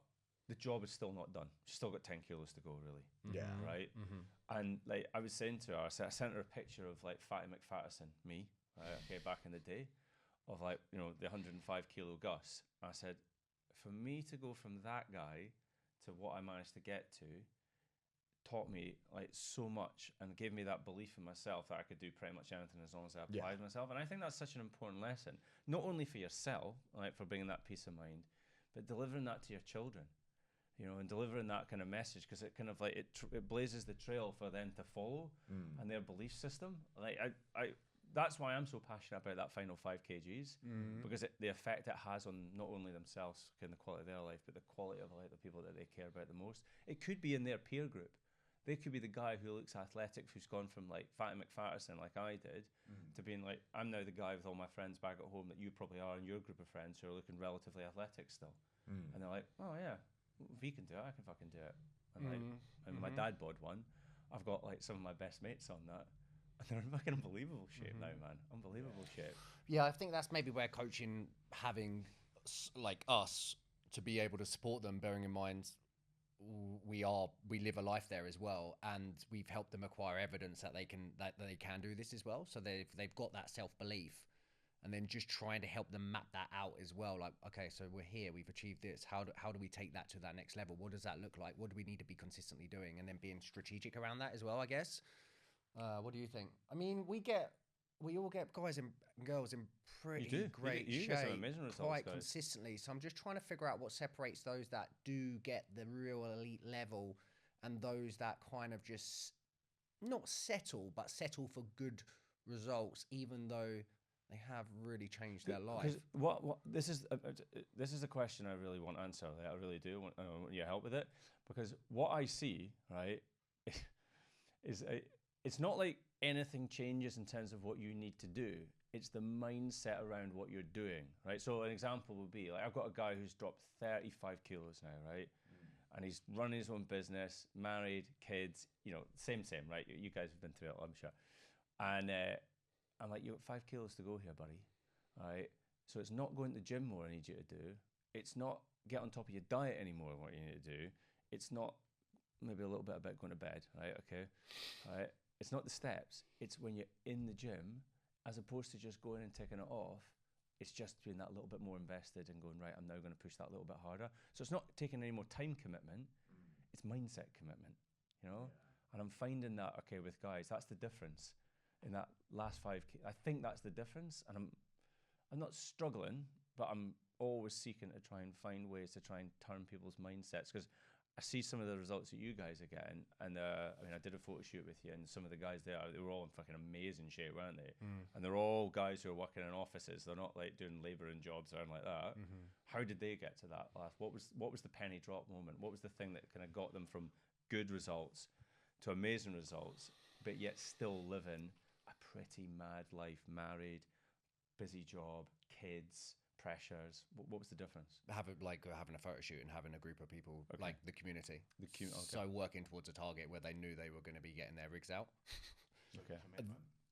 the job is still not done. She's still got 10 kilos to go, really. Yeah. Right? And like I was saying to her, I sent her a picture of like Fatty McFatterson, me, okay, back in the day, of like, you know, the 105 kilo Gus. And I said, for me to go from that guy to what I managed to get to taught me like so much and gave me that belief in myself that I could do pretty much anything as long as I applied myself. And I think that's such an important lesson, not only for yourself, like for bringing that peace of mind, but delivering that to your children, you know, and delivering that kind of message, because it kind of like it blazes the trail for them to follow and their belief system. Like I that's why I'm so passionate about that final 5 kgs, because the effect it has on not only themselves and the quality of their life, but the quality of like the people that they care about the most. It could be in their peer group. They could be the guy who looks athletic, who's gone from like Fatty McFatterson, like I did, to being like, I'm now the guy with all my friends back at home that you probably are in your group of friends who are looking relatively athletic still. And they're like, oh yeah, if he can do it, I can fucking do it. And like, and my dad bod one. I've got like some of my best mates on that. And they're in fucking unbelievable shape now, man. Unbelievable shape. Yeah, I think that's maybe where coaching, having like us to be able to support them, bearing in mind we live a life there as well, and we've helped them acquire evidence that they can do this as well. So they've got that self-belief, and then just trying to help them map that out as well. Like, okay, so we're here, we've achieved this. How do we take that to that next level? What does that look like? What do we need to be consistently doing? And then being strategic around that as well, I guess. What do you think? I mean, we all get guys and girls in pretty great shape get some amazing results, quite guys. consistently. So I'm just trying to figure out what separates those that do get the real elite level and those that kind of just not settle, but settle for good results, even though they have really changed their life. What this is a question I really want to answer. Like, I really do want your help with it, because what I see, right, is it's not like anything changes in terms of what you need to do. It's the mindset around what you're doing, right? So an example would be, like, I've got a guy who's dropped 35 kilos now, right? And he's running his own business, married, kids, you know, same, right? You guys have been through it, I'm sure. And I'm like, you've got 5 kilos to go here, buddy, right? So it's not going to the gym more I need you to do. It's not get on top of your diet anymore what you need to do. It's not maybe a little bit about going to bed, right? Okay, right? It's not the steps. It's when you're in the gym, as opposed to just going and taking it off. It's just being that little bit more invested and going, right, I'm now going to push that little bit harder. So it's not taking any more time commitment. It's mindset commitment, you know? And I'm finding that, okay, with guys, that's the difference in that last 5. I think that's the difference. And I'm not struggling, but I'm always seeking to try and find ways to try and turn people's mindsets, because I see some of the results that you guys are getting, and I mean, I did a photo shoot with you, and some of the guys there, they were all in fucking amazing shape, weren't they? And they're all guys who are working in offices. They're not like doing labouring jobs or anything like that. How did they get to that last? What was the penny drop moment? What was the thing that kind of got them from good results to amazing results, but yet still living a pretty mad life, married, busy job, kids, pressures? What was the difference? Having a photo shoot and having a group of people, like the community. Okay. So working towards a target where they knew they were going to be getting their rigs out. Okay.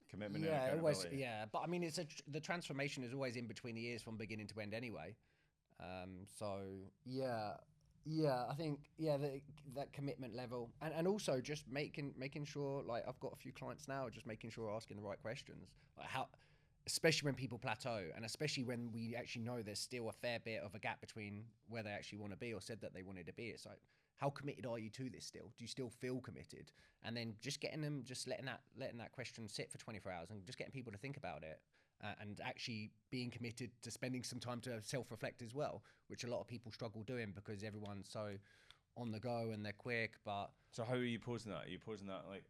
Commitment. Yeah, and always. accountability. Yeah, but I mean, the transformation is always in between the years from beginning to end anyway. So yeah, I think that commitment level, and also just making sure, like, I've got a few clients now, just making sure asking the right questions, like how. Especially when people plateau, and especially when we actually know there's still a fair bit of a gap between where they actually want to be or said that they wanted to be. It's like, how committed are you to this still? Do you still feel committed? And then just getting them, just letting that question sit for 24 hours and just getting people to think about it, and actually being committed to spending some time to self-reflect as well, which a lot of people struggle doing because everyone's so on the go and they're quick. But so how are you posing that? Are you posing that, like,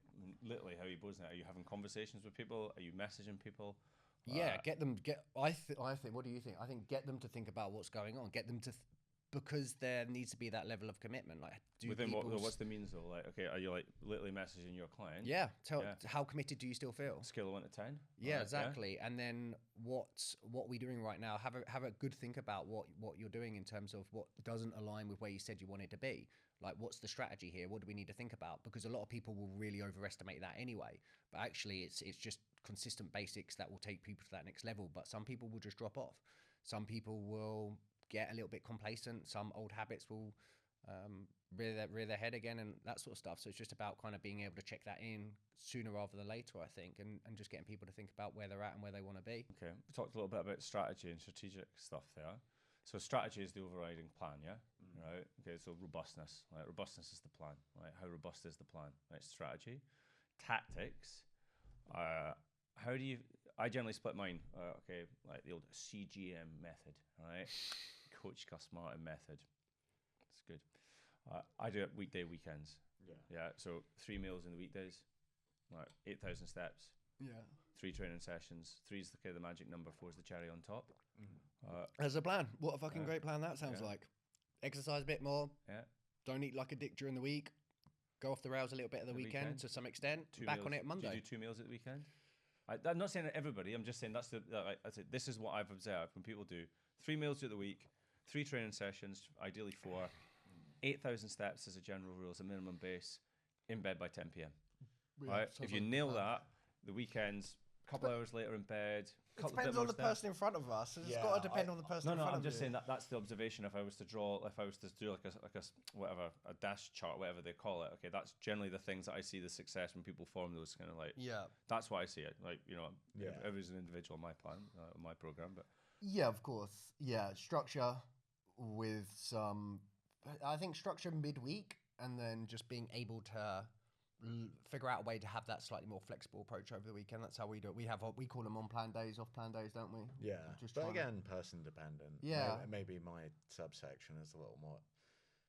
literally, how are you posing that? Are you having conversations with people? Are you messaging people? Yeah, I think. What do you think? I think get them to think about what's going on. Get them to, because there needs to be that level of commitment. Like, what's the means though? Like, okay, are you like literally messaging your client? Yeah. How committed do you still feel? Scale of 1 to 10. Yeah, exactly. Yeah. And then what we're doing right now? Have a good think about what you're doing in terms of what doesn't align with where you said you wanted to be. Like, what's the strategy here? What do we need to think about? Because a lot of people will really overestimate that anyway. But actually, it's just consistent basics that will take people to that next level. But some people will just drop off. Some people will get a little bit complacent. Some old habits will rear their head again and that sort of stuff. So it's just about kind of being able to check that in sooner rather than later, I think, and just getting people to think about where they're at and where they want to be. Okay, we talked a little bit about strategy and strategic stuff there. So strategy is the overriding plan, yeah? right? Okay, so robustness. Right? Robustness is the plan. Right? How robust is the plan? Right? Strategy, tactics. How do you? I generally split mine. Okay, like the old CGM method. Right? Coach Gus Martin method. It's good. I do it weekday, weekends. Yeah. So 3 meals in the weekdays. Right. 8,000 steps. Yeah. 3 training sessions. 3 is the magic number. 4 is the cherry on top. As a plan. What a fucking Yeah. great plan that sounds Yeah. like. Exercise a bit more. Yeah. Don't eat like a dick during the week. Go off the rails a little bit at the weekend to some extent. 2 Back meals. on it Do Monday. you do 2 meals at the weekend? I'm not saying that everybody. I'm just saying that's this is what I've observed when people do 3 meals through the week, 3 training sessions, ideally 4, 8,000 steps as a general rule, as a minimum base, in bed by 10 p.m. Right? If you nail that, the weekends, a couple hours later in bed. It depends on the person in front of us. It's got to depend on the person in front of you. I'm just saying that's the observation. If I was to do like a dash chart, whatever they call it. Okay, that's generally the things that I see the success when people form those kind of like. Yeah. That's why I see it. Like everybody's an individual. My plan, my program, but. Yeah, of course. Yeah, structure with some. I think structure midweek, and then just being able to figure out a way to have that slightly more flexible approach over the weekend. That's how we do it. We call them on plan days, off plan days, don't we? Yeah, Just but trying to- again, person dependent. Yeah. Maybe my subsection is a little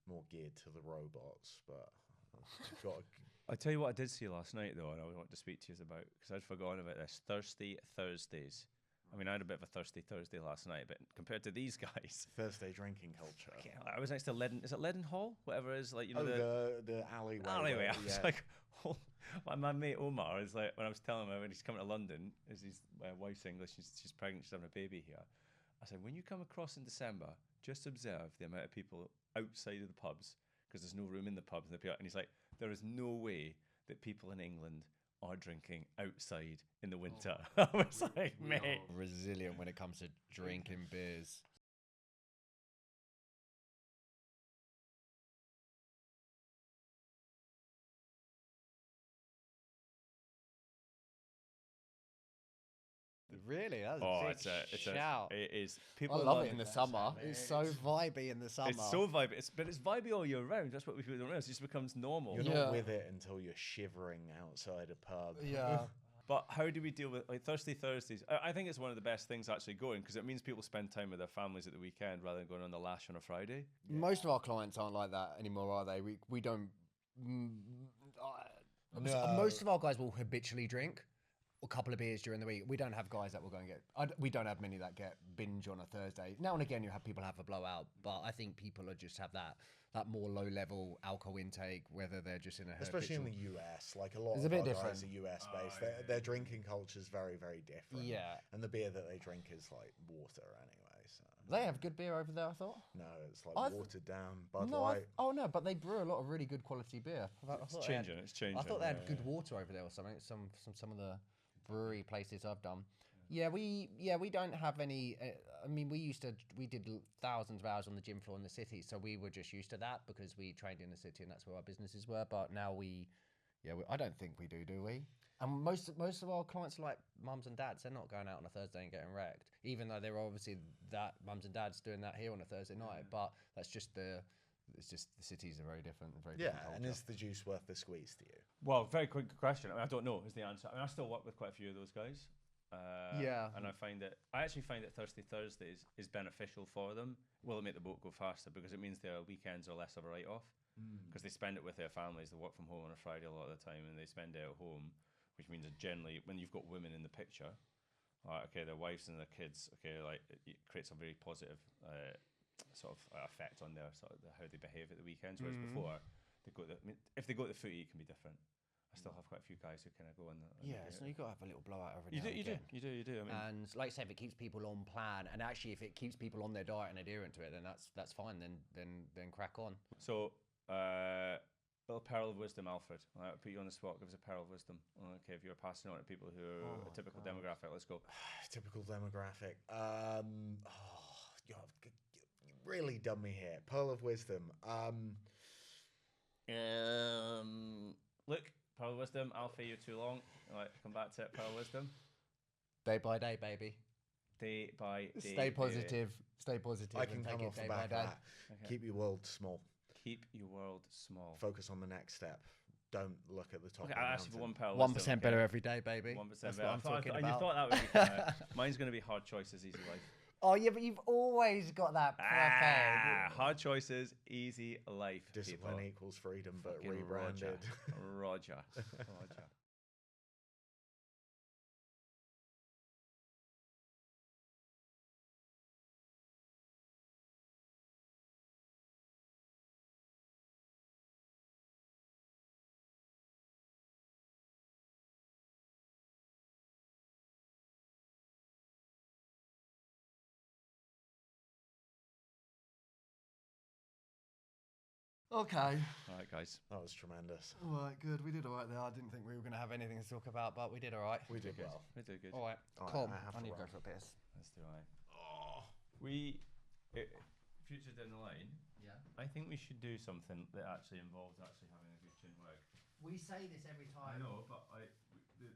more geared to the robots, but I've got. I tell you what I did see last night though, and I want to speak to you about because I'd forgotten about this. Thirsty Thursdays. I mean, I had a bit of a thirsty Thursday last night, but compared to these guys, Thursday drinking culture. I was next to Leaden. Is it Leadenhall? Whatever it is, like the alleyway. alleyway. I was Yeah. like, my mate Omar is like, when I was telling him when he's coming to London, is his wife's English, she's pregnant, she's having a baby here. I said, when you come across in December, just observe the amount of people outside of the pubs because there's no room in the pubs. And he's like, there is no way that people in England are drinking outside in the winter. I was like, mate. Resilient when it comes to drinking beers. Really? That's It's shout. it is. I People love love it in the summer. It's so vibey in the summer. It's so vibey. But it's vibey all year round. That's what people don't realize. It just becomes normal. You're Yeah. not with it until you're shivering outside a pub. Yeah. But how do we deal with like Thirsty Thursdays? I think it's one of the best things actually going because it means people spend time with their families at the weekend rather than going on the lash on a Friday. Most of our clients aren't like that anymore, are they? We don't. Most of our guys will habitually drink a couple of beers during the week. We don't have guys that will go and get. We don't have many that get binge on a Thursday. Now and again, you have people have a blowout, but I think people are just have that more low level alcohol intake, whether they're just in a Especially in habitual- the US, like a lot It's of a bit our different. guys are US based. Their drinking culture is very, very different. Yeah. And the beer that they drink is like water anyway. So They have good beer over there, I thought. no, it's like I watered down Bud No, Light. no, but they brew a lot of really good quality beer. It's changing. It's changing. I thought they had yeah. good water over there or something. Some of the brewery places I've done. Yeah, we don't have any. I mean, we did thousands of hours on the gym floor in the city, so we were just used to that because we trained in the city and that's where our businesses were. But now I don't think we do we? And most of our clients are like mums and dads. They're not going out on a Thursday and getting wrecked, even though they're obviously that mums and dads doing that here on a Thursday night. But that's just the cities are very different. Very Yeah, different and culture. is the juice worth the squeeze to you? Well, very quick question. I don't know is the answer. I still work with quite a few of those guys. Yeah. And I actually find that Thirsty Thursdays is beneficial for them. Will it make the boat go faster because it means their weekends are less of a write-off because they spend it with their families. They work from home on a Friday a lot of the time, and they spend it at home, which means that generally when you've got women in the picture, their wives and their kids, it creates a very positive sort of effect on their how they behave at the weekends. Whereas before, if they go to the footy, it can be different. I still have quite a few guys who kind of go on the. So you got to have a little blowout every You now do, and you again. do. I mean, And like I say, if it keeps people on plan, and actually if it keeps people on their diet and adherent to it, then that's fine. Then crack on. so little pearl of wisdom, Alfred. I'll put you on the spot. Give us a pearl of wisdom. Okay, if you're passing on to people who are a typical demographic, let's go. Typical demographic. You've really done me here. Pearl of wisdom. Look, pearl of wisdom. Alfie, you're too long. All right, come back to it. Pearl of wisdom. Day by day, baby. day by day. Stay positive. Stay positive. I can and come take off it the day by back of day. that. Okay. Keep your world small. Keep your world small. Focus on the next step. Don't look at the top. Okay, of the I asked you for mountain. 1 pound. 1% better every day, baby. 1% That's better. what I'm talking And you about. thought that would be kinda, mine's going to be hard choices, easy life. Oh yeah, but you've always got that prepared. Hard choices, easy life. Discipline people. equals freedom, but Fucking rebranded. Roger. Okay. All right, guys. That was tremendous. All right, good. We did all right there. I didn't think we were going to have anything to talk about, but we did all right. We did Good. well. We did good. All right. All right, Cool. I have I to need to go run. for a piss. Let's do it. Oh. Future down the line, Yeah. I think we should do something that actually involves actually having a good chin work. We say this every I time. know, but